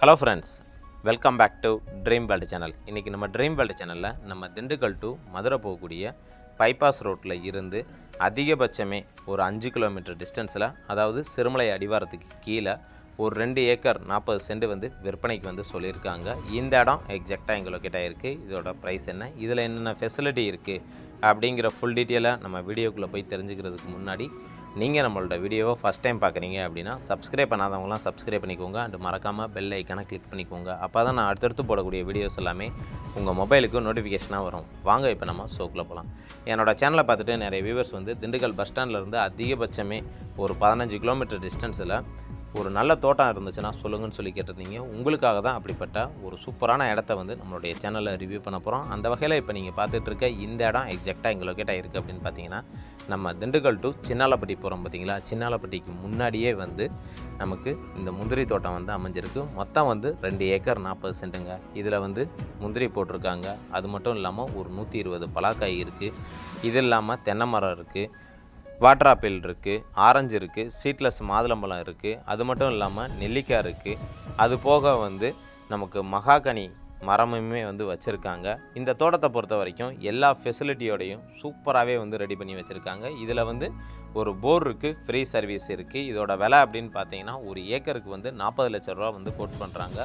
Hello friends, welcome back to dream world channel. இன்றைக்கி நம்ம dream world சேனலில் நம்ம திண்டுக்கல் டு மதுரை போகக்கூடிய பைபாஸ் ரோட்டில் இருந்து அதிகபட்சமே ஒரு 5 கிலோமீட்டர் டிஸ்டன்ஸில், அதாவது சிறுமலை அடிவாரத்துக்கு கீழே ஒரு 2 ஏக்கர் 40 சென்ட் வந்து விற்பனைக்கு வந்து சொல்லியிருக்காங்க. இந்த இடம் எக்ஸாக்டாக எங்கள் லொக்கேட் ஆகிருக்கு. இதோட ப்ரைஸ் என்ன, இதில் என்னென்ன ஃபெசிலிட்டி இருக்குது அப்படிங்கிற ஃபுல் டீட்டெயிலாக நம்ம வீடியோக்குள்ளே போய் தெரிஞ்சுக்கிறதுக்கு முன்னாடி, நீங்கள் நம்மளோட வீடியோவை ஃபஸ்ட் டைம் பார்க்குறீங்க அப்படின்னா சப்ஸ்கிரைப் பண்ணாதவங்களாம் சப்ஸ்கிரைப் பண்ணிக்கோங்க. அண்ட் மறக்காமல் பெல் ஐக்கானை கிளிக் பண்ணிக்கோங்க. அப்போ தான் நான் அடுத்தடுத்து போடக்கூடிய வீடியோஸ் எல்லாமே உங்கள் மொபைலுக்கு நோட்டிஃபிகேஷனாக வரும். வாங்க இப்போ நம்ம ஷோக்குள்ளே போகலாம். என்னோட சேனலை பார்த்துட்டு நிறைய வியூவர்ஸ் வந்து திண்டுக்கல் பஸ் ஸ்டாண்ட்லேருந்து அதிகபட்சமே ஒரு 15 கிலோமீட்டர் டிஸ்டன்ஸில் ஒரு நல்ல தோட்டம் இருந்துச்சுன்னா சொல்லுங்கன்னு சொல்லி கேட்டிருந்தீங்க. உங்களுக்காக தான் அப்படிப்பட்ட ஒரு சூப்பரான இடத்த வந்து நம்மளுடைய சேனலில் ரிவ்யூ பண்ண போகிறோம். அந்த வகையில் இப்போ நீங்கள் பார்த்துட்டு இருக்க இந்த இடம் எக்ஸாக்டாக எங்கள் லொக்கேட் ஆகிருக்கு அப்படின்னு பார்த்தீங்கன்னா, நம்ம திண்டுக்கல் டு சின்னாலப்பட்டி போகிறோம் பார்த்தீங்களா, சின்னாலப்பட்டிக்கு முன்னாடியே வந்து நமக்கு இந்த முந்திரி தோட்டம் வந்து அமைஞ்சிருக்கு. மொத்தம் வந்து 2 ஏக்கர் 40 சென்ட்டுங்க. இதில் வந்து முந்திரி போட்டிருக்காங்க. அது மட்டும் இல்லாமல் ஒரு 120 பலாக்காய் இருக்குது. இது இல்லாமல் தென்னை மரம் இருக்குது, வாட்டர் ஆப்பிள் இருக்குது, ஆரஞ்சு இருக்குது, சீட்லெஸ் மாதுளம்பழம் இருக்குது. அது மட்டும் இல்லாமல் நெல்லிக்காய் இருக்குது. அது போக வந்து நமக்கு மகாகனி மரமுமே வந்து வச்சுருக்காங்க. இந்த தோட்டத்தை பொறுத்த வரைக்கும் எல்லா ஃபெசிலிட்டியோடையும் சூப்பராகவே வந்து ரெடி பண்ணி வச்சுருக்காங்க. இதில் வந்து ஒரு போர் இருக்குது, ஃப்ரீ சர்வீஸ் இருக்குது. இதோட விலை அப்படின்னு பார்த்தீங்கன்னா ஒரு ஏக்கருக்கு வந்து 40 லட்ச ரூபா வந்து கோட் பண்ணுறாங்க.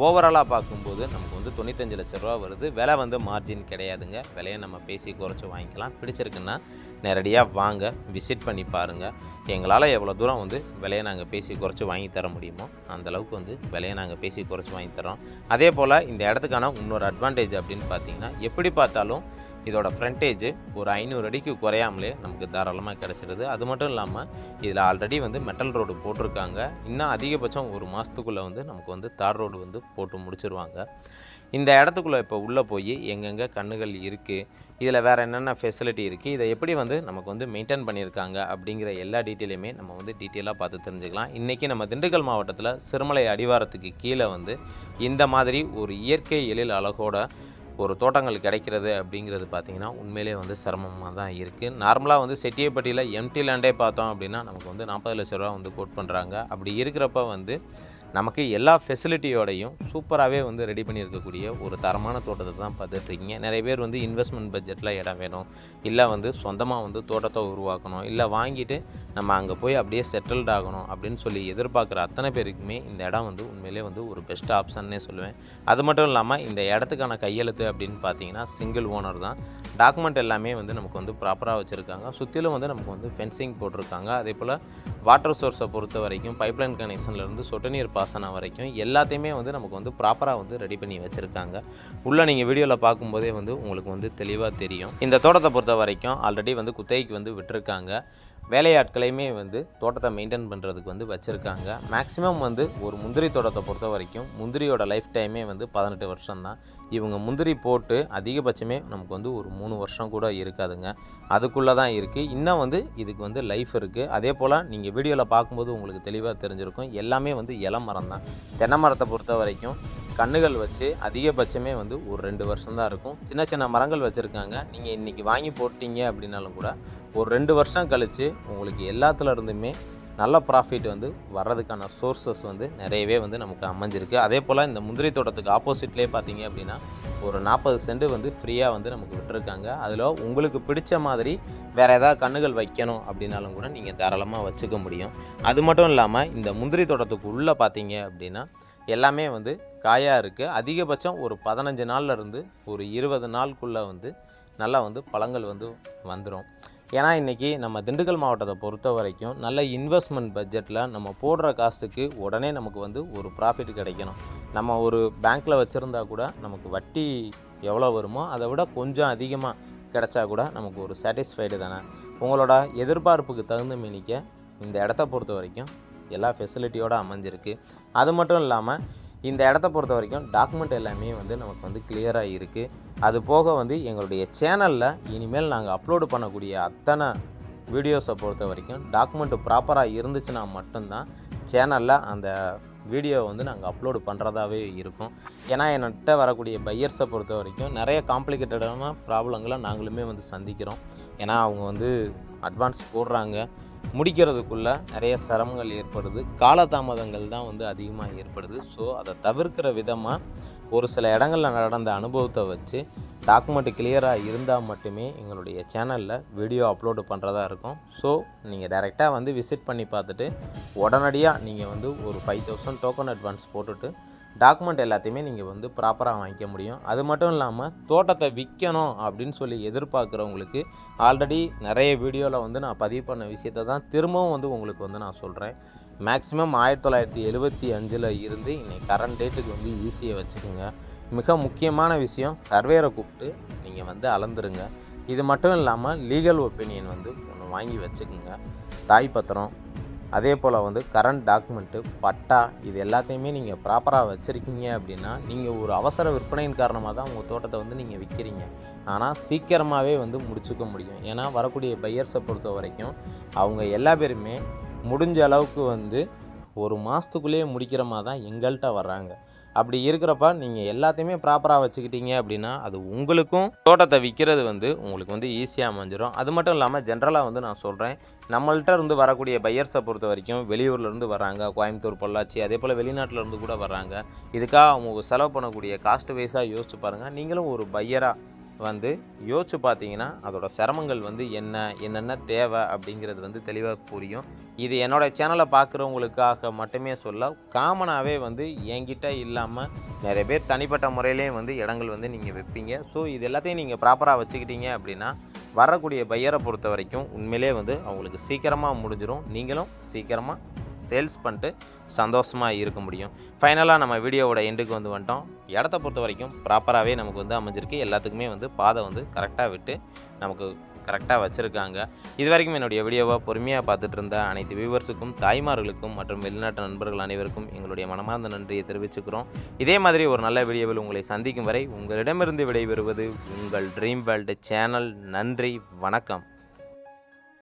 ஓவராலாக பார்க்கும்போது நமக்கு வந்து 95 லட்ச ரூபா வருது. விலை வந்து மார்ஜின் கிடையாதுங்க. விலையை நம்ம பேசி குறைச்சி வாங்கிக்கலாம். பிடிச்சிருக்குன்னா நேரடியாக வாங்க, விசிட் பண்ணி பாருங்கள். எங்களால் எவ்வளோ தூரம் வந்து விலையை நாங்கள் பேசி குறைச்சி வாங்கி தர முடியுமோ அந்தளவுக்கு வந்து விலையை நாங்கள் பேசி குறைச்சி வாங்கி தரோம். அதே போல் இந்த இடத்துக்கான இன்னொரு அட்வான்டேஜ் அப்படின்னு பார்த்தீங்கன்னா, எப்படி பார்த்தாலும் இதோட ஃப்ரண்டேஜ் ஒரு 500 அடிக்கு குறையாமலே நமக்கு தாராளமாக கிடச்சிடுது. அது மட்டும் இல்லாமல் இதில் ஆல்ரெடி வந்து மெட்டல் ரோடு போட்டிருக்காங்க. இன்னும் அதிகபட்சம் ஒரு மாதத்துக்குள்ளே வந்து நமக்கு வந்து தார் ரோடு வந்து போட்டு முடிச்சிருவாங்க. இந்த இடத்துக்குள்ளே இப்போ உள்ளே போய் எங்கெங்கே கண்ணுகள் இருக்குது, இதில் வேறு என்னென்ன ஃபெசிலிட்டி இருக்குது, இதை எப்படி வந்து நமக்கு வந்து மெயின்டைன் பண்ணியிருக்காங்க அப்படிங்கிற எல்லா டீட்டெயிலுமே நம்ம வந்து டீட்டெயிலாக பார்த்து தெரிஞ்சுக்கலாம். இன்றைக்கி நம்ம திண்டுக்கல் மாவட்டத்தில் சிறுமலை அடிவாரத்துக்கு கீழே வந்து இந்த மாதிரி ஒரு இயற்கை எழில் அழகோட ஒரு தோட்டங்கள் கிடைக்கிறது அப்படிங்கிறது பார்த்திங்கன்னா உண்மையிலே வந்து சிரமமாக தான் இருக்குது. நார்மலாக வந்து செட்டியப்பட்டியில் எம்டி லேண்டே பார்த்தோம் அப்படின்னா நமக்கு வந்து 40 லட்ச ரூபா வந்து கோட் பண்ணுறாங்க. அப்படி இருக்கிறப்ப வந்து நமக்கு எல்லா ஃபெசிலிட்டியோடையும் சூப்பராகவே வந்து ரெடி பண்ணியிருக்கக்கூடிய ஒரு தரமான தோட்டத்தை தான் பார்த்துட்ருக்கீங்க. நிறைய பேர் வந்து இன்வெஸ்ட்மெண்ட் பட்ஜெட்டில் இடம் வேணும், இல்லை வந்து சொந்தமாக வந்து தோட்டத்தை உருவாக்கணும், இல்லை வாங்கிட்டு நம்ம அங்கே போய் அப்படியே செட்டில்ட் ஆகணும் அப்படின்னு சொல்லி எதிர்பார்க்குற அத்தனை பேருக்குமே இந்த இடம் வந்து உண்மையிலே வந்து ஒரு பெஸ்ட் ஆப்ஷன்னே சொல்லுவேன். அது மட்டும் இல்லாமல் இந்த இடத்துக்கான கையெழுத்து அப்படின்னு பார்த்தீங்கன்னா சிங்கிள் ஓனர் தான். டாக்குமெண்ட் எல்லாமே வந்து நமக்கு வந்து ப்ராப்பராக வச்சுருக்காங்க. சுற்றிலும் வந்து நமக்கு வந்து ஃபென்சிங் போட்டிருக்காங்க. அதே போல் வாட்டர் சோர்ஸை பொறுத்த வரைக்கும் பைப்லைன் கனெக்ஷன்லேருந்து சொட்டு நீர் பாசனம் வரைக்கும் எல்லாத்தையுமே வந்து நமக்கு வந்து ப்ராப்பராக வந்து ரெடி பண்ணி வச்சுருக்காங்க. உள்ளே நீங்கள் வீடியோவில் பார்க்கும்போதே வந்து உங்களுக்கு வந்து தெளிவாக தெரியும். இந்த தோட்டத்தை பொறுத்த வரைக்கும் ஆல்ரெடி வந்து குத்தகைக்கு வந்து விட்டுருக்காங்க. வேலையாட்களையுமே வந்து தோட்டத்தை மெயின்டைன் பண்ணுறதுக்கு வந்து வச்சுருக்காங்க. மேக்ஸிமம் வந்து ஒரு முந்திரி தோட்டத்தை பொறுத்த வரைக்கும் முந்திரியோட லைஃப் டைமே வந்து 18 வருஷம் தான். இவங்க முந்திரி போட்டு அதிகபட்சமே நமக்கு வந்து ஒரு 3 வருஷம் கூட இருக்காதுங்க, அதுக்குள்ளே தான் இருக்குது. இன்னும் வந்து இதுக்கு வந்து லைஃப் இருக்குது. அதே போல் நீங்கள் வீடியோவில் பார்க்கும்போது உங்களுக்கு தெளிவாக தெரிஞ்சிருக்கும், எல்லாமே வந்து இளம் மரம் தான். தென்னை மரத்தை பொறுத்த வரைக்கும் கன்றுகள் வச்சு அதிகபட்சமே வந்து ஒரு 2 வருஷம் தான் இருக்கும். சின்ன சின்ன மரங்கள் வச்சுருக்காங்க. நீங்கள் இன்றைக்கி வாங்கி போட்டிங்க அப்படின்னாலும் கூட ஒரு 2 வருஷம் கழித்து உங்களுக்கு எல்லாத்துல இருந்துமே நல்ல ப்ராஃபிட் வந்து வர்றதுக்கான சோர்ஸஸ் வந்து நிறையவே வந்து நமக்கு அமைஞ்சிருக்கு. அதே போல் இந்த முந்திரி தோட்டத்துக்கு ஆப்போசிட்லேயே பார்த்தீங்க அப்படின்னா ஒரு 40 சென்ட் வந்து ஃப்ரீயாக வந்து நமக்கு விட்டுருக்காங்க. அதில் உங்களுக்கு பிடிச்ச மாதிரி வேறு ஏதாவது கன்றுகள் வைக்கணும் அப்படின்னாலும் கூட நீங்கள் தாராளமாக வச்சுக்க முடியும். அது மட்டும் இல்லாமல் இந்த முந்திரி தோட்டத்துக்கு உள்ளே பார்த்தீங்க அப்படின்னா எல்லாமே வந்து காயாக இருக்குது. அதிகபட்சம் ஒரு 15 நாள்லேருந்து ஒரு 20 நாளுக்குள்ளே வந்து நல்லா வந்து பழங்கள் வந்து வந்துடும். ஏன்னா இன்றைக்கி நம்ம திண்டுக்கல் மாவட்டத்தை பொறுத்த வரைக்கும் நல்ல இன்வெஸ்ட்மெண்ட் பட்ஜெட்டில் நம்ம போடுற காசுக்கு உடனே நமக்கு வந்து ஒரு ப்ராஃபிட் கிடைக்கணும். நம்ம ஒரு பேங்க்கில் வச்சுருந்தா கூட நமக்கு வட்டி எவ்வளோ வருமோ அதை விட கொஞ்சம் அதிகமாக கிடைச்சா கூட நமக்கு ஒரு சாட்டிஸ்ஃபைடு தானே. உங்களோட எதிர்பார்ப்புக்கு தகுந்த மேனிக்க இந்த இடத்த பொறுத்த வரைக்கும் எல்லா ஃபெசிலிட்டியோடு அமைஞ்சிருக்கு. அது மட்டும் இல்லாமல் இந்த இடத்த பொறுத்த வரைக்கும் டாக்குமெண்ட் எல்லாமே வந்து நமக்கு வந்து கிளியராக இருக்குது. அது போக வந்து எங்களுடைய சேனலில் இனிமேல் நாங்கள் அப்லோடு பண்ணக்கூடிய அத்தனை வீடியோஸை பொறுத்த வரைக்கும் டாக்குமெண்ட்டு ப்ராப்பராக இருந்துச்சுன்னா மட்டும்தான் சேனலில் அந்த வீடியோ வந்து நாங்கள் அப்லோடு பண்ணுறதாவே இருக்கும். ஏன்னா என்கிட்ட வரக்கூடிய பையர்ஸை பொறுத்த வரைக்கும் நிறைய காம்ப்ளிகேட்டடான ப்ராப்ளங்களை நாங்களுமே வந்து சந்திக்கிறோம். ஏன்னா அவங்க வந்து அட்வான்ஸ் போடுறாங்க, முடிக்கிறதுக்குள்ளே நிறைய சிரமங்கள் ஏற்படுது, காலதாமதங்கள் தான் வந்து அதிகமாக ஏற்படுது. ஸோ அதை தவிர்க்கிற விதமாக ஒரு சில இடங்களில் நடந்த அனுபவத்தை வச்சு டாக்குமெண்ட் கிளியராக இருந்தால் மட்டுமே எங்களுடைய சேனலில் வீடியோ அப்லோடு பண்ணுறதா இருக்கும். ஸோ நீங்கள் டைரெக்டாக வந்து விசிட் பண்ணி பார்த்துட்டு உடனடியாக நீங்கள் வந்து ஒரு 5000 டோக்கன் அட்வான்ஸ் போட்டுட்டு டாக்குமெண்ட் எல்லாத்தையுமே நீங்கள் வந்து ப்ராப்பராக வாங்கிக்க முடியும். அது மட்டும் இல்லாமல் தோட்டத்தை விற்கணும் அப்படின்னு சொல்லி எதிர்பார்க்குறவங்களுக்கு ஆல்ரெடி நிறைய வீடியோவில் வந்து நான் பதிவு பண்ண விஷயத்தை தான் திரும்பவும் வந்து உங்களுக்கு வந்து நான் சொல்கிறேன். மேக்ஸிமம் 1975 இருந்து இன்னைக்கு கரண்ட் டேட்டுக்கு வந்து ஈஸியை வச்சுக்கோங்க. மிக முக்கியமான விஷயம், சர்வேரை கூப்பிட்டு நீங்கள் வந்து அளந்துருங்க. இது மட்டும் இல்லாமல் லீகல் ஒப்பீனியன் வந்து ஒன்று வாங்கி வச்சுக்கோங்க. தாய் பத்திரம், அதே போல் வந்து கரண்ட் டாக்குமெண்ட்டு, பட்டா, இது எல்லாத்தையுமே நீங்கள் ப்ராப்பராக வச்சுருக்கீங்க அப்படின்னா நீங்கள் ஒரு அவசர விற்பனையின் காரணமாக தான் உங்கள் தோட்டத்தை வந்து நீங்கள் விற்கிறீங்க. ஆனால் சீக்கிரமாகவே வந்து முடிச்சுக்க முடியும். ஏன்னா வரக்கூடிய பையர்ஸை பொறுத்த வரைக்கும் அவங்க எல்லா பேருமே முடிஞ்ச அளவுக்கு வந்து ஒரு மாதத்துக்குள்ளேயே முடிக்கிற மாதிரி தான் எங்கள்கிட்ட வர்றாங்க. அப்படி இருக்கிறப்ப நீங்கள் எல்லாத்தையுமே ப்ராப்பராக வச்சுக்கிட்டீங்க அப்படின்னா அது உங்களுக்கும் தோட்டத்தை விற்கிறது வந்து உங்களுக்கு வந்து ஈஸியாக அமைஞ்சிடும். அது மட்டும் இல்லாமல் ஜென்ரலாக வந்து நான் சொல்கிறேன், நம்மள்கிட்ட இருந்து வரக்கூடிய பையர்ஸை பொறுத்த வரைக்கும் வெளியூர்லேருந்து வராங்க, கோயம்புத்தூர், பொள்ளாச்சி, அதே போல் வெளிநாட்டிலேருந்து கூட வர்றாங்க. இதுக்காக அவங்க செலவு பண்ணக்கூடிய காஸ்ட் வைஸாக யோசிச்சு பாருங்கள். நீங்களும் ஒரு பையராக வந்து யோசிச்சு பார்த்தீங்கன்னா அதோட சிரமங்கள் வந்து என்னென்ன தேவை அப்படிங்கிறது வந்து தெளிவாக புரியும். இது என்னோடய சேனலை பார்க்குறவங்களுக்காக மட்டுமே சொல்ல, காமனாகவே வந்து என்கிட்ட இல்லாமல் நிறைய பேர் தனிப்பட்ட முறையிலே வந்து இடங்கள் வந்து நீங்கள் வைப்பீங்க. ஸோ இது எல்லாத்தையும் நீங்கள் ப்ராப்பராக வச்சுக்கிட்டீங்க அப்படின்னா வரக்கூடிய பையரை பொறுத்த வரைக்கும் உண்மையிலே வந்து அவங்களுக்கு சீக்கிரமாக முடிஞ்சிடும். நீங்களும் சீக்கிரமாக சேல்ஸ் பண்ணிட்டு சந்தோஷமாக இருக்க முடியும். ஃபைனலாக நம்ம வீடியோவோட எண்டுக்கு வந்து வந்துட்டோம். இடத்த பொறுத்த வரைக்கும் ப்ராப்பராகவே நமக்கு வந்து அமைஞ்சிருக்கு. எல்லாத்துக்குமே வந்து பாதை வந்து கரெக்டாக விட்டு நமக்கு கரெக்டாக வச்சுருக்காங்க. இது வரைக்கும் என்னுடைய வீடியோவை பொறுமையாக பார்த்துட்டு இருந்த அனைத்து வியூவர்ஸுக்கும், தாய்மார்களுக்கும் மற்றும் வெளிநாட்டு நண்பர்கள் அனைவருக்கும் எங்களுடைய மனமார்ந்த நன்றியை தெரிவிச்சுக்கிறோம். இதே மாதிரி ஒரு நல்ல வீடியோவில் உங்களை சந்திக்கும் வரை உங்களிடமிருந்து விடைபெறுவது உங்கள் ட்ரீம் வேர்ல்டு சேனல். நன்றி, வணக்கம்.